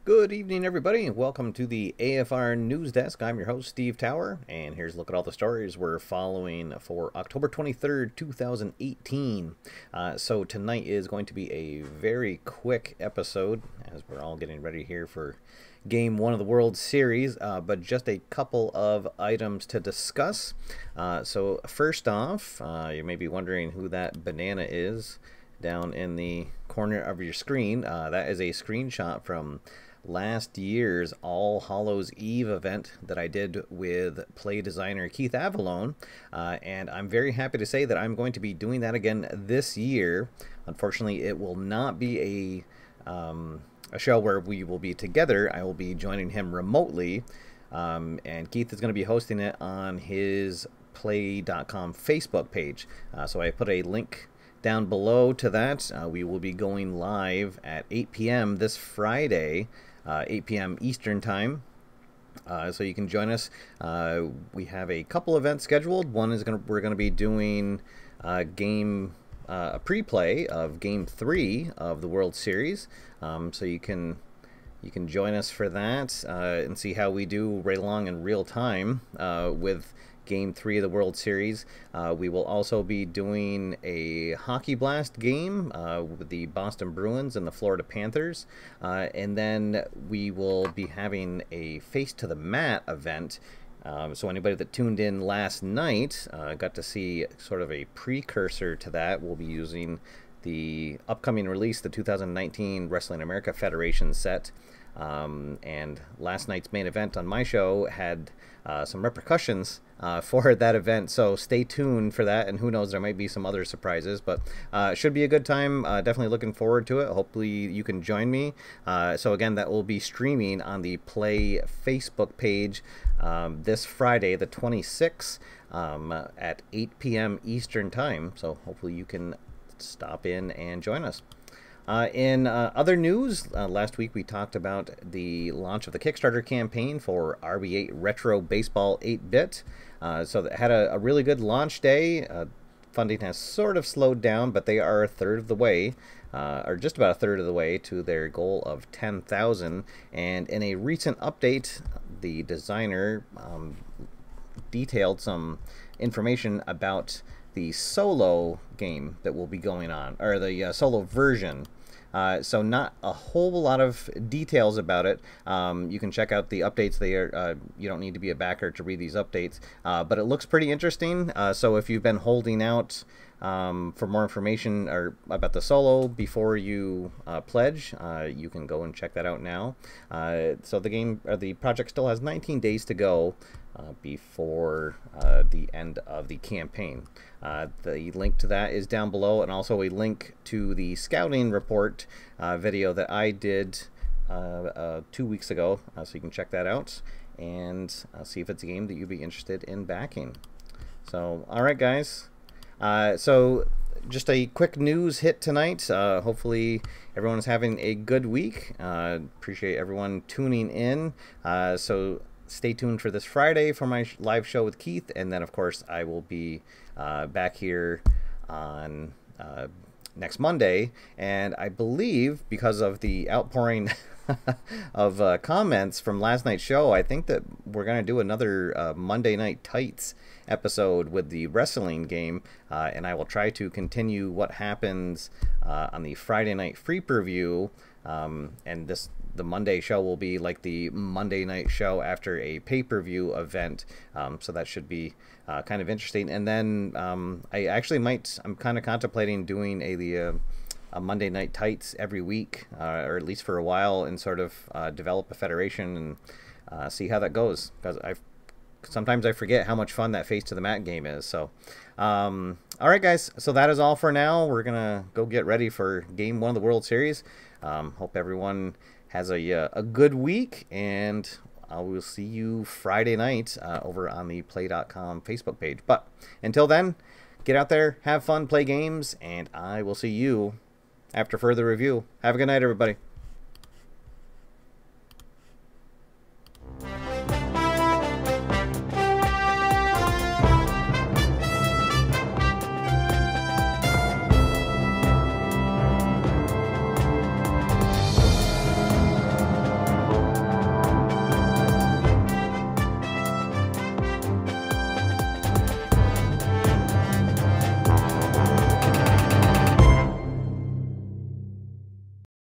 Good evening, everybody, and welcome to the AFR News Desk. I'm your host, Steve Tower, and here's a look at all the stories we're following for October 23rd, 2018. So tonight is going to be a very quick episode, as we're all getting ready here for Game 1 of the World Series, but just a couple of items to discuss. So first off, you may be wondering who that banana is down in the corner of your screen. That is a screenshot from last year's All Hallows Eve event that I did with play designer Keith Avalone, and I'm very happy to say that I'm going to be doing that again this year. Unfortunately, it will not be a show where we will be together. I will be joining him remotely, and Keith is going to be hosting it on his play.com Facebook page. So I put a link down below to that. We will be going live at 8 p.m. this Friday, 8 p.m. Eastern Time. So you can join us. We have a couple events scheduled. One is we're going to be doing a pre-play of Game 3 of the World Series. So you can join us for that and see how we do right along in real time with Game 3 of the World Series. We will also be doing a Hockey Blast game with the Boston Bruins and the Florida Panthers. And then we will be having a Face to the Mat event. So anybody that tuned in last night got to see sort of a precursor to that. We'll be using the upcoming release, the 2019 Wrestling America Federation set. And last night's main event on my show had some repercussions for that event, so stay tuned for that, and who knows, there might be some other surprises, but it should be a good time. Definitely looking forward to it. Hopefully you can join me. So again, that will be streaming on the Play Facebook page this Friday, the 26th, at 8 p.m. Eastern Time, so hopefully you can stop in and join us. In other news, last week we talked about the launch of the Kickstarter campaign for RB8 Retro Baseball 8-bit. So that had a really good launch day. Funding has sort of slowed down, but they are a third of the way, or just about a third of the way to their goal of 10,000. And in a recent update, the designer detailed some information about the solo game that will be going on, or the solo version. So not a whole lot of details about it. You can check out the updates. They are, you don't need to be a backer to read these updates, but it looks pretty interesting. So if you've been holding out for more information or about the solo before you pledge, you can go and check that out now. So the game, or the project, still has 19 days to go before the end of the campaign. The link to that is down below, and also a link to the scouting report video that I did 2 weeks ago, so you can check that out and see if it's a game that you'd be interested in backing. So, alright guys, so just a quick news hit tonight. Hopefully everyone is having a good week. Appreciate everyone tuning in. So stay tuned for this Friday for my live show with Keith, and then of course I will be back here on next Monday, and I believe because of the outpouring of comments from last night's show, I think that we're going to do another Monday Night Tights episode with the wrestling game, and I will try to continue what happens on the Friday night free preview, and the Monday show will be like the Monday night show after a pay-per-view event, so that should be kind of interesting. And then I actually I'm kind of contemplating doing a Monday Night Tights every week, or at least for a while, and sort of develop a federation and see how that goes, because sometimes I forget how much fun that Face to the Mat game is. So alright guys, so that is all for now. We're gonna go get ready for Game 1 of the World Series. Hope everyone has a good week, and I will see you Friday night over on the play.com Facebook page. But until then, get out there, have fun, play games, and I will see you after further review. Have a good night, everybody.